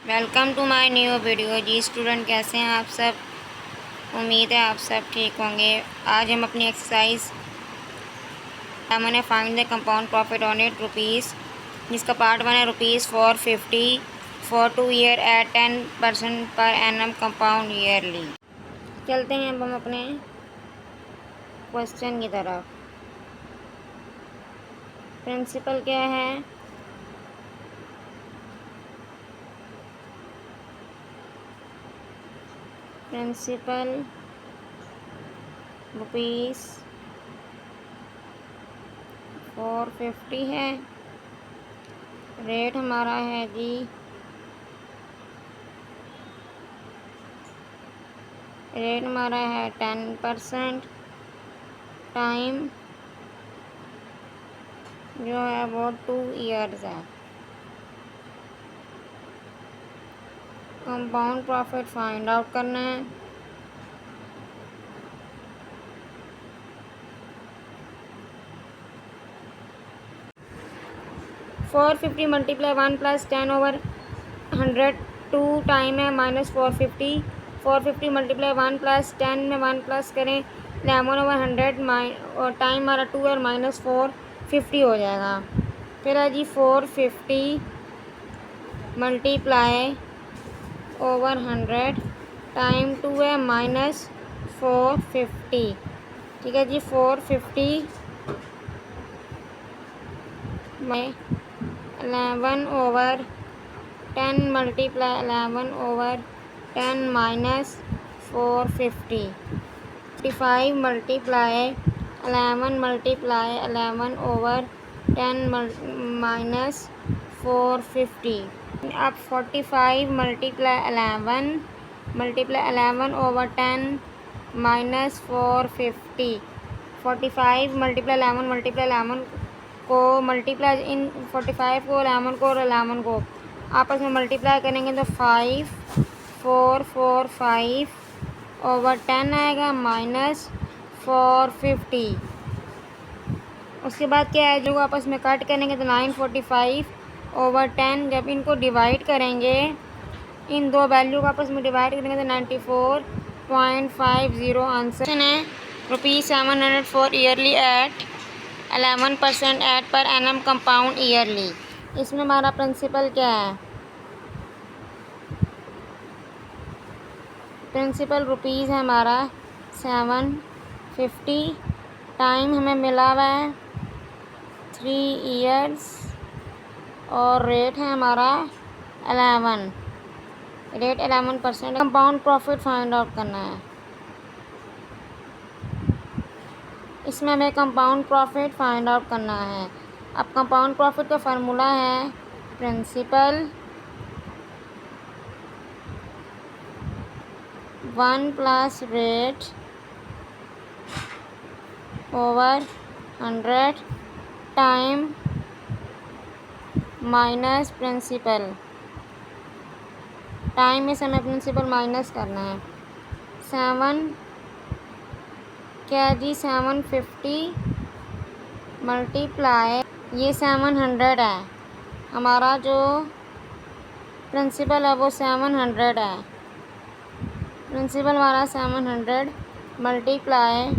Welcome to my new video. जी student, कैसे हैं आप सब? उम्मीद है आप सब ठीक होंगे। आज हम अपनी एक्सरसाइज हमने find the compound profit on it rupees, जिसका पार्ट 1 है ₹450 फॉर 2 ईयर एट 10% पर एनम कंपाउंड ईयरली। चलते हैं अब हम अपने क्वेश्चन की तरफ। प्रिंसिपल क्या है? प्रिंसिपल ₹450 है। रेट हमारा है जी रेट हमारा है 10%। टाइम जो है वो 2 ईयर्स है। कंपाउंड प्रॉफिट फाइंड आउट करना है। $450 मल्टीप्लाई 1 प्लस 10/100 2 टाइम है -450। 450 मल्टीप्लाई 1 प्लस 10 में 1 प्लस करें 11/100 और टाइम हमारा 2 और -450 हो जाएगा। फिर है जी 450 मल्टीप्लाई ओवर 100 टाइम 2 है -450। ठीक है जी। 450 में 11/10 मल्टीप्लाई 11/10 -450। 55 multiply 11 multiply 11/10 -450। अब 45 मल्टीप्लाई 11/10 -450। 45 मल्टीप्लाई 11 को मल्टीप्लाई इन 45 को 11 को और 11 को आपस में मल्टीप्लाई करेंगे तो 5,445/10 आएगा -450। उसके बाद क्या है, जो आपस में कट करेंगे तो 945/10। जब इनको डिवाइड करेंगे, इन दो वैल्यू को आपस में डिवाइड करेंगे तो 94.50 आंसर है। ₹700 for yearly at 11% at per annum compound yearly. इसमें हमारा प्रिंसिपल क्या है? प्रिंसिपल रुपीज़ है हमारा 750। टाइम हमें मिला हुआ है 3 ईयर्स और रेट है हमारा 11। Rate 11%। Compound profit find out करना है। इसमें हमें कंपाउंड प्रॉफिट फाइंड आउट करना है। अब कंपाउंड प्रॉफिट का फार्मूला है principal 1 plus rate over 100 time minus principal. Time में से हमें प्रिंसिपल माइनस करना है। 7 क्या जी 750 मल्टीप्लाई ये 700 है। हमारा जो प्रिंसिपल है वो 700 है। प्रिंसिपल हमारा 700 मल्टीप्लाई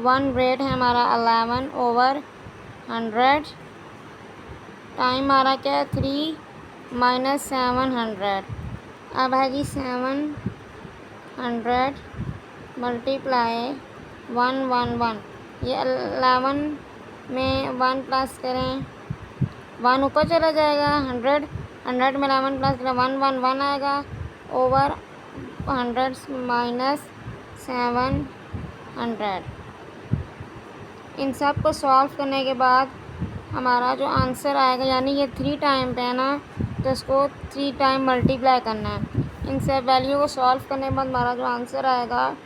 1 रेट है हमारा 11/100। टाइम हमारा क्या है 3 -700। अब है जी 700 मल्टीप्लाई 111। ये 11 में 1 प्लस करें 1 ऊपर चला जाएगा। 100 में 11 प्लस करें 111 आएगा ओवर 100 -700। इन सब को सॉल्व करने के बाद हमारा जो आंसर आएगा, यानी ये 3 टाइम पे है ना, तो इसको 3 टाइम मल्टीप्लाई करना है। इन सब वैल्यू को सॉल्व करने के बाद हमारा जो आंसर आएगा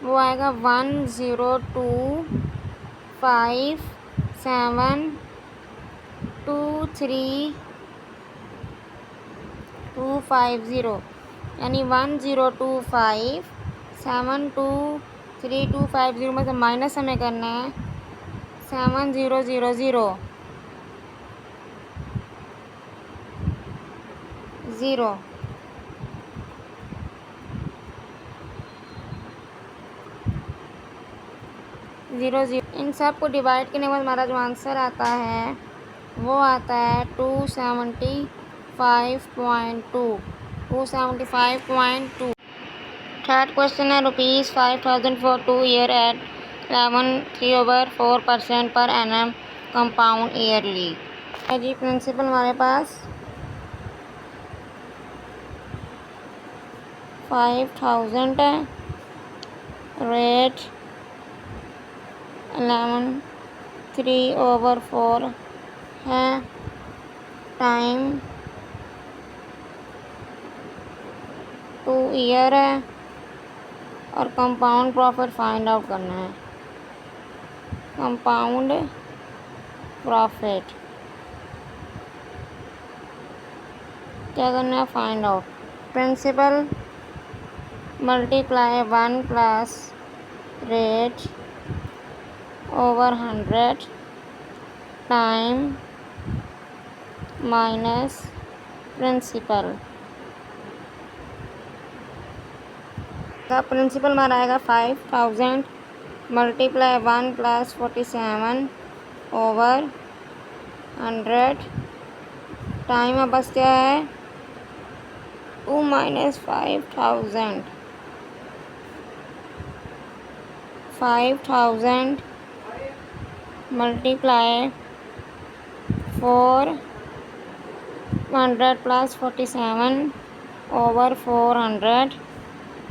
वो आएगा 1025723 यानी 1025723 में से माइनस हमें करना है 7000। 0 इन सब को डिवाइड करने के बाद हमारा जो आंसर आता है वो आता है 275.2। थर्ड क्वेश्चन है ₹5,000 for 2 year at 11.3/4% per annum compound yearly. जी प्रिंसिपल हमारे पास 5,000 है, रेट 11/3/4 है, टाइम 2 ईयर है और कंपाउंड प्रॉफिट फाइंड आउट करना है। कंपाउंड प्रॉफिट क्या करना है? Find out. Principal multiply 1 plus rate over 100 time minus principal का प्रिंसिपल हमारा आएगा 5,000 मल्टीप्लाई 1 प्लस 47 ओवर 100 टाइम अब बस क्या है 2 minus 5,000 multiply 400 plus 47 over 400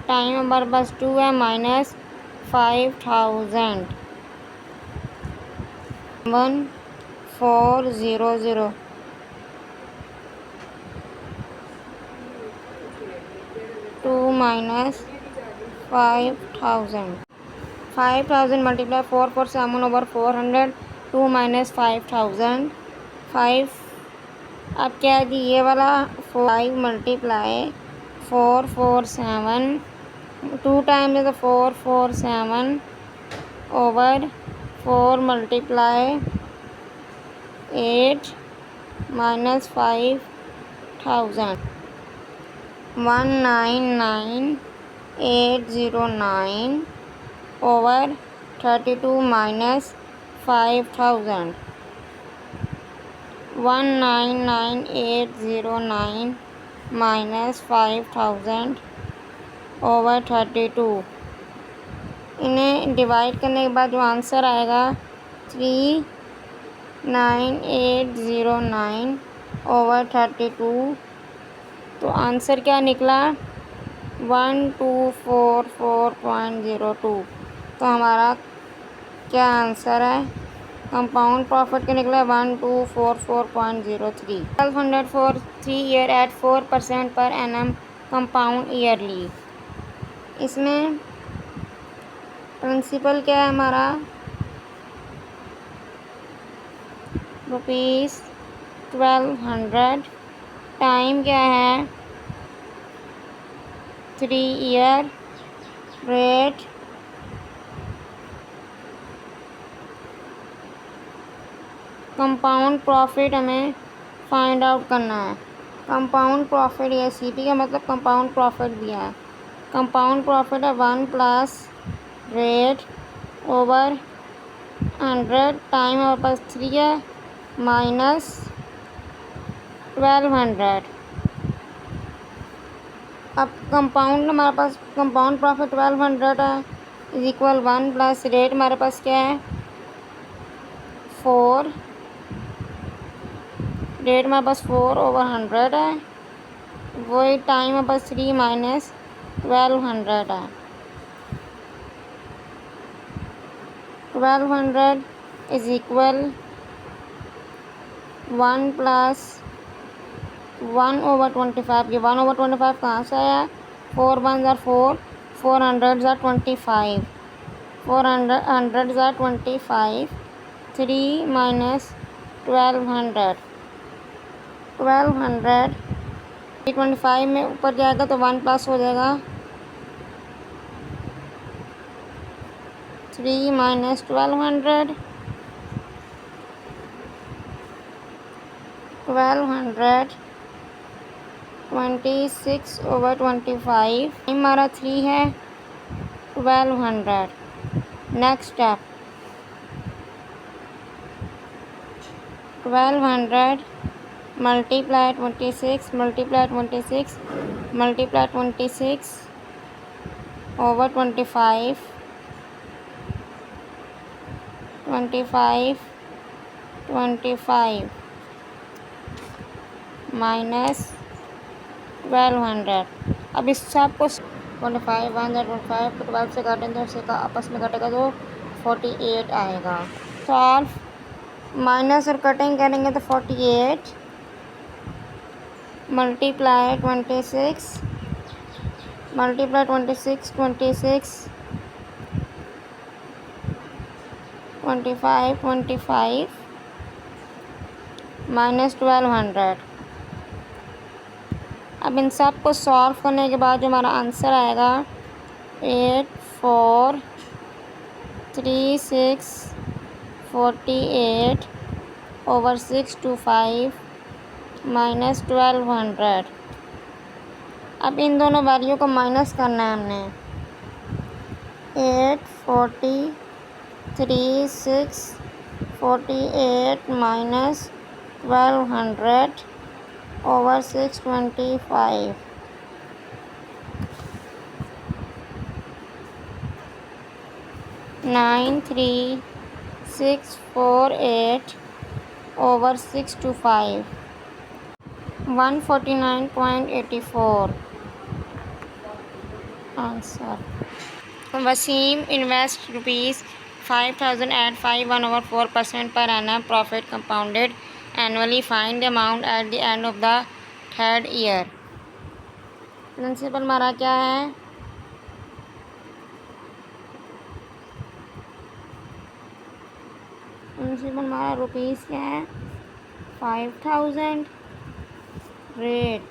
time number बस 2 है minus 5,000 1400 2 minus 5,000 multiply 447 over 400 2 minus 5,000 5 अब क्या है जी ये वाला 5 मल्टीप्लाई 447 2 टाइम्स है तो 447 over 4 multiply 8 minus 5,000 199,809 over 32 minus 5,000 199,809 minus 5,000 over 32 इन्हें डिवाइड करने के बाद जो आंसर आएगा 39809 ओवर 32 तो आंसर क्या निकला 1244.02 तो हमारा क्या आंसर है कंपाउंड प्रॉफिट क्या निकला 1244.03 1200 for 3 year at 4% per annum compound yearly. इसमें प्रिंसिपल क्या है हमारा ₹1200 टाइम क्या है 3 ईयर रेट कंपाउंड प्रॉफिट हमें फाइंड आउट करना है। कंपाउंड प्रॉफिट या सीपी का मतलब कंपाउंड प्रॉफिट दिया है। कंपाउंड प्रॉफिट है 1 प्लस रेट ओवर 100 टाइम हमारे पास 3 है माइनस 1200 अब कंपाउंड हमारे पास कंपाउंड प्रॉफिट 1200 है इज इक्वल 1 प्लस रेट हमारे पास क्या है 4 रेट हमारे पास 4 ओवर 100 है वही टाइम हमारे पास 3 माइनस 1200 है 1200 इज इक्वल 1 प्लस 1 ओवर 25 ये 1 ओवर 25 कहाँ से आया 4 1 ज़ा 4 400 ज़ा 25 400 ज़ा 25 3 माइनस 1200 25 में ऊपर जाएगा तो 1 प्लस हो जाएगा 3 माइनस 1200 26 ओवर 25 हमारा 3 है 1200 next step 1200 multiply 26 multiply 26 multiply 26 over 25 25 25 minus 1200। अब इस सबको 25 125 को 12 से काटेंगे तो उससे आपस में कटेगा तो 48 आएगा। सॉल्व माइनस और कटिंग करेंगे तो 48 मल्टीप्लाई 26 मल्टीप्लाई 26 25 25 माइनस 1200। अब इन सब को सॉल्व करने के बाद जो हमारा आंसर आएगा 843648 over 625 माइनस 1200। अब इन दोनों वैल्यू को माइनस करना है हमने। 843648 minus 1200 over 625 93648 over 625 149.84 answer. Wasim invest ₹5000 at 5.1/4% per annum profit compounded annually. Find the amount at the end of the third year. Principal हमारा क्या है? प्रिंसिपल हमारा रुपीज़ क्या है? 5000। रेट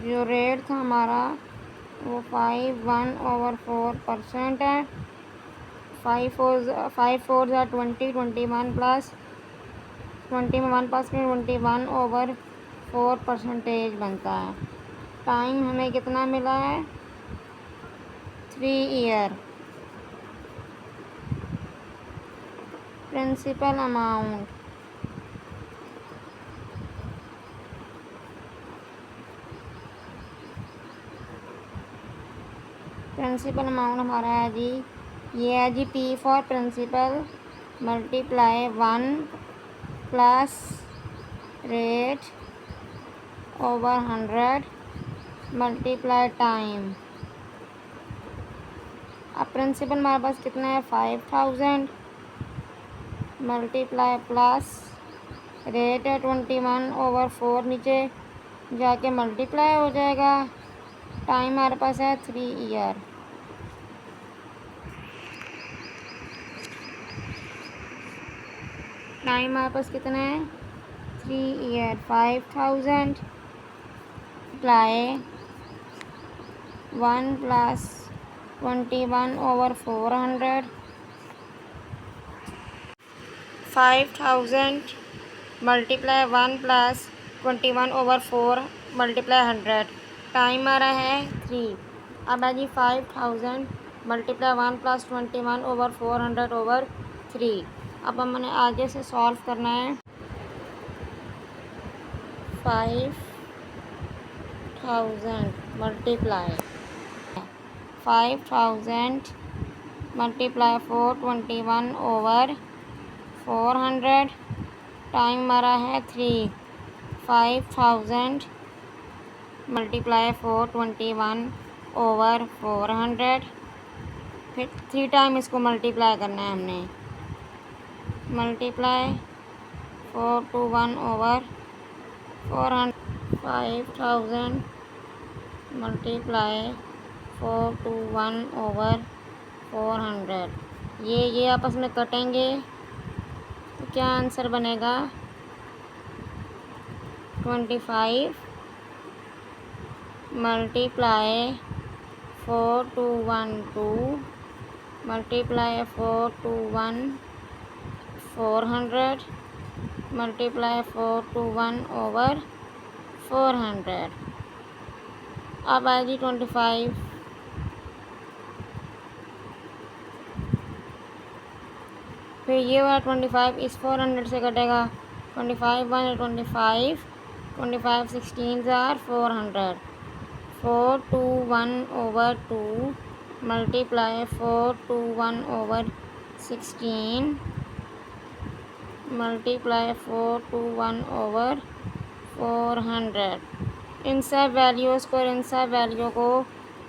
जो रेट था हमारा वो 5.1/4% है। 5 4 20 21 प्लस 20 में 1 प्लस 21/4% बनता है। टाइम हमें कितना मिला है? 3 ईयर। प्रिंसिपल अमाउंट हमारा है जी, ये है जी P for principal multiply 1 plus rate over 100 multiply time. अब प्रिंसिपल हमारे पास कितना है? 5000 मल्टीप्लाई प्लस रेट है 21/4, नीचे जाके मल्टीप्लाई हो जाएगा। टाइम हमारे पास है 3 ईयर। टाइम हमारे पास कितना है? 3 year. 5000 multiply 1 plus 21/400 5000 multiply 1 plus 21/4 multiply 100। Time आ रहा है 3। अब है जी 5000 मल्टीप्लाई 1 प्लस 21/400/3। अब हमने आगे से सॉल्व करना है। 5000 मल्टीप्लाई 5000 मल्टीप्लाई 421/400। टाइम हमारा है 3। 5000 मल्टीप्लाई 421/400, फिर 3 टाइम इसको मल्टीप्लाई करना है हमने। मल्टीप्लाई 421/400। 5000 मल्टीप्लाई 421/400। ये आपस में कटेंगे तो क्या आंसर बनेगा? 25 मल्टीप्लाई 4212 मल्टीप्लाई 421/400 मल्टीप्लाई 421/400। अब आएगी 25, फिर ये वाला 25 इस 400 से कटेगा। 25 वन 25, 25 16 जार 400, 421/2 मल्टीप्लाई 421/16 मल्टीप्लाई 421/400। इन सब वैल्यूज़ को और इन सब वैल्यू को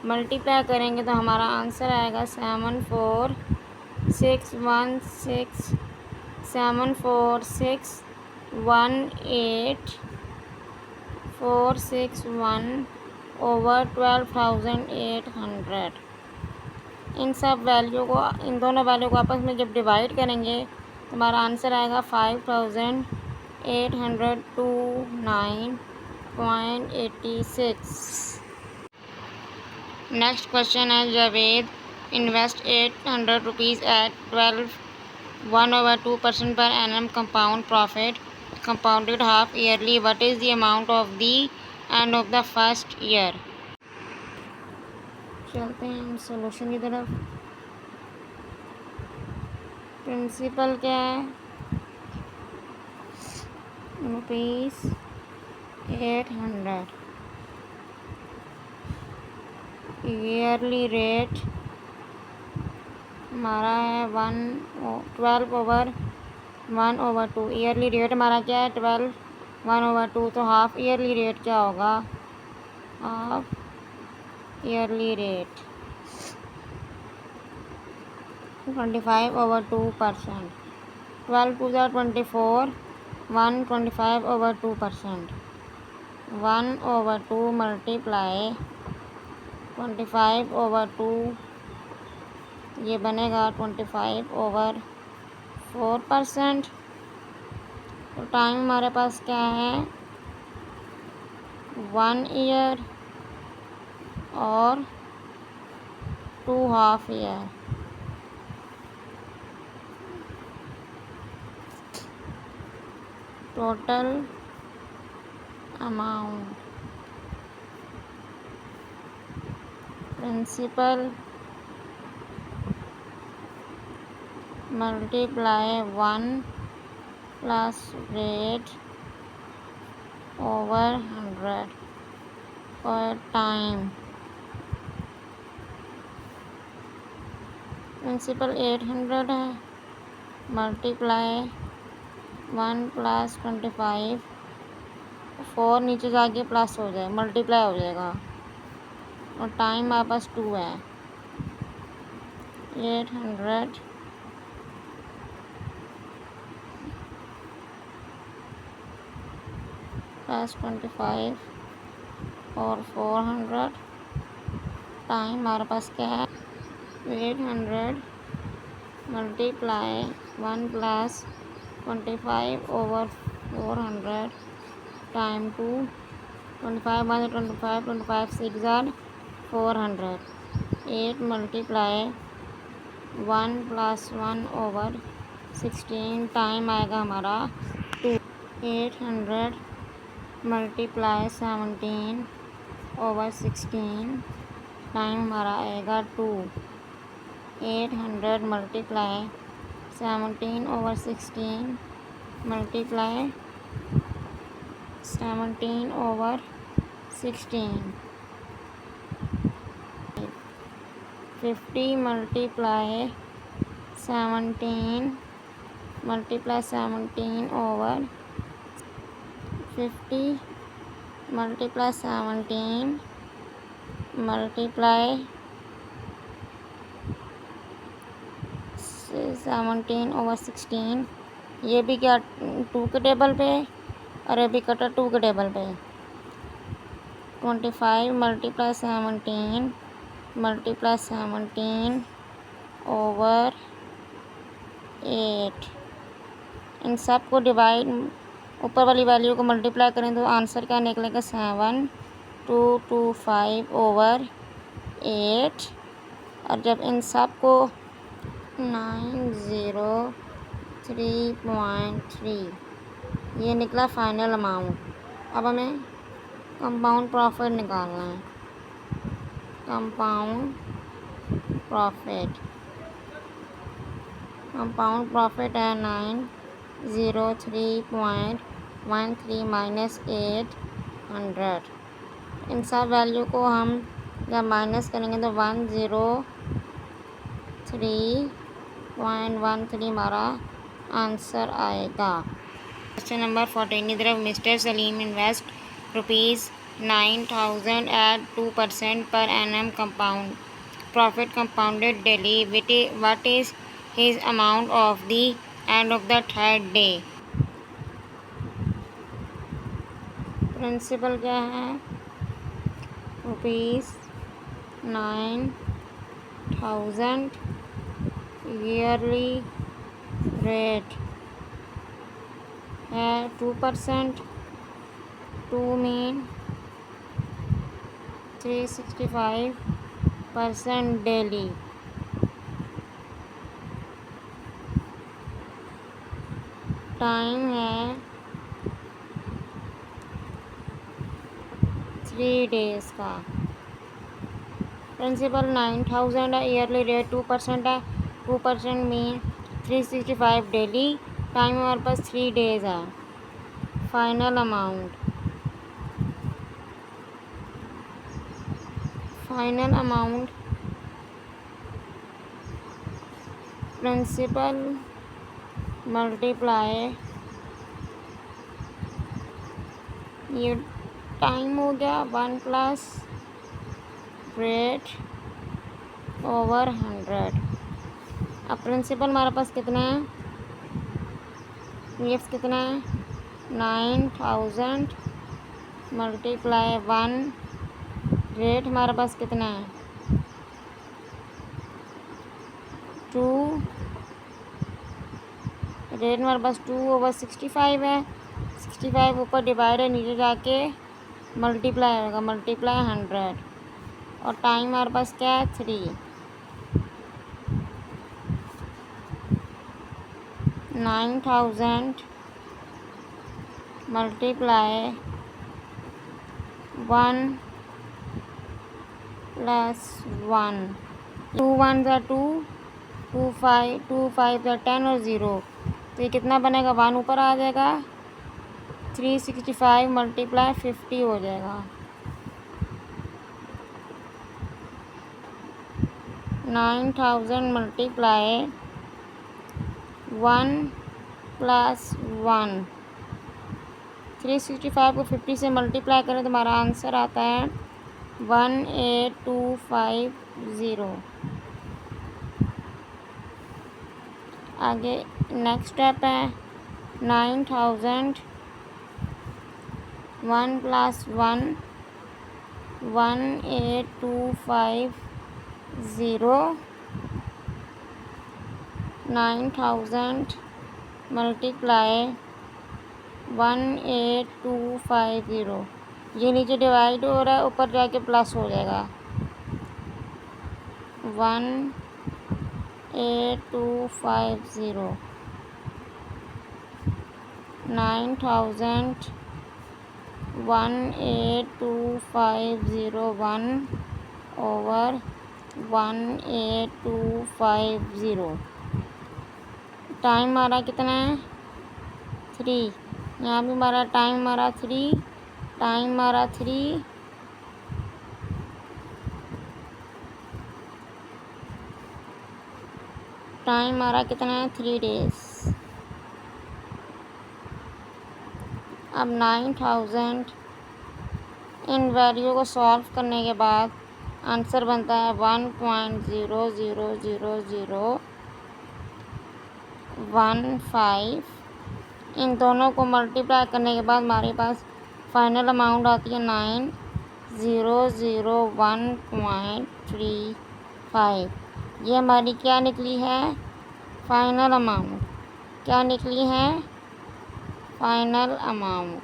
मल्टीप्लाई करेंगे तो हमारा आंसर आएगा 746,18461/12,800। इन सब वैल्यू को, इन दोनों वैल्यू को आपस में जब डिवाइड करेंगे तो हमारा आंसर आएगा 5,829.86। नेक्स्ट क्वेश्चन है, Javed invest 800 rupees at 1/2% per annum compound profit compounded half yearly. What is the amount of the end of the first year? चलते हैं हम सोल्यूशन की तरफ। प्रिंसिपल क्या है? ₹800। ईयरली रेट हमारा है 12/1/2। ईयरली रेट हमारा क्या है? 12/1/2। तो हाफ ईयरली रेट क्या होगा? Half yearly rate 25/2%। 12 2 24, 1 25/2%। 1/2 मल्टीप्लाई 25/2, ये बनेगा 25/4%। तो टाइम हमारे पास क्या है? 1 ईयर और 2 half year. Total amount principal multiply 1 plus rate over 100 पर टाइम। प्रिंसिपल 800 है, मल्टीप्लाई 1 प्लस 25, 4 नीचे जाके प्लस हो जाए, मल्टीप्लाई हो जाएगा, और टाइम हमारे पास 2 है। 800 प्लस 25 और 400, टाइम हमारे पास क्या है? 800 multiply 1 plus 25/400 time 2, 25 1 25, 25 6 jar 400, 8 multiply 1 plus 1/16 time आएगा हमारा 2। 800 मल्टीप्लाई 17/16 टाइम हमारा आएगा 2। 800 multiply 17/16 multiply 17/16, 50 multiply 17 multiply 17/50 multiply 17 multiply 17/16। ये भी क्या 2 के टेबल पे और ये भी कटा 2 के टेबल पे। 25 मल्टीप्लाई 17 मल्टीप्लाई 17/8। इन सब को डिवाइड, ऊपर वाली वैल्यू को मल्टीप्लाई करें तो आंसर क्या निकलेगा? 7225/8। और जब इन सब को 903.3, ये निकला फाइनल अमाउंट। अब हमें कंपाउंड प्रॉफिट निकालना है। कंपाउंड प्रॉफिट है 903.13 माइनस 800। इन सब वैल्यू को हम जब माइनस करेंगे तो 103.13 हमारा आंसर आएगा। क्वेश्चन नंबर 14 इधर mister Salim invest ₹9,000 at 2% per annum compound profit compounded daily. What is his amount of the end of the third day? Principal क्या है? ₹9,000 ईयरली रेट है 2%, 2 मीन 365% डेली। टाइम है 3 डेज़ का। प्रिंसिपल 9,000 है, yearly rate 2% है, 2% mean 365 daily. Time हमारे पास 3 days है। Final amount principal multiply ये टाइम हो गया 1 प्लस रेट ओवर 100। अब प्रिंसिपल हमारे पास कितना है? पी एफ कितना है? 9,000 मल्टीप्लाई 1। रेट हमारे पास कितना है? 2। रेट हमारे पास 2/65 है। 65 ऊपर डिवाइड है, नीचे जाके मल्टीप्लाई होगा, मल्टीप्लाई 100। और टाइम हमारे पास क्या है? 3। 9,000 मल्टीप्लाई 1 प्लस 1। 2 1 ज़ा 2, 2 5 ज़ा 10 और 0। तो ये कितना बनेगा? 1 ऊपर आ जाएगा, 365 मल्टीप्लाई 50 हो जाएगा। 9,000 मल्टीप्लाई 1 प्लस 1। 365 को 50 से मल्टीप्लाई करें तो हमारा आंसर आता है 18250। आगे नेक्स्ट स्टेप है 9,000 1 प्लस 1 18250। 9,000 मल्टीप्लाई 18250। ये नीचे डिवाइड हो रहा है, ऊपर जाके प्लस हो जाएगा। 18250। 9,000 18250 1/18250। टाइम हमारा कितना है? 3। यहाँ भी हमारा टाइम 3। टाइम 3। टाइम कितना है? 3 डेज़। अब 9,000 इन वैल्यू को सॉल्व करने के बाद आंसर बनता है 1.00015। इन दोनों को मल्टीप्लाई करने के बाद हमारे पास फाइनल अमाउंट आती है 9,001.35। ये हमारी क्या निकली है? Final amount. क्या निकली है? Final amount.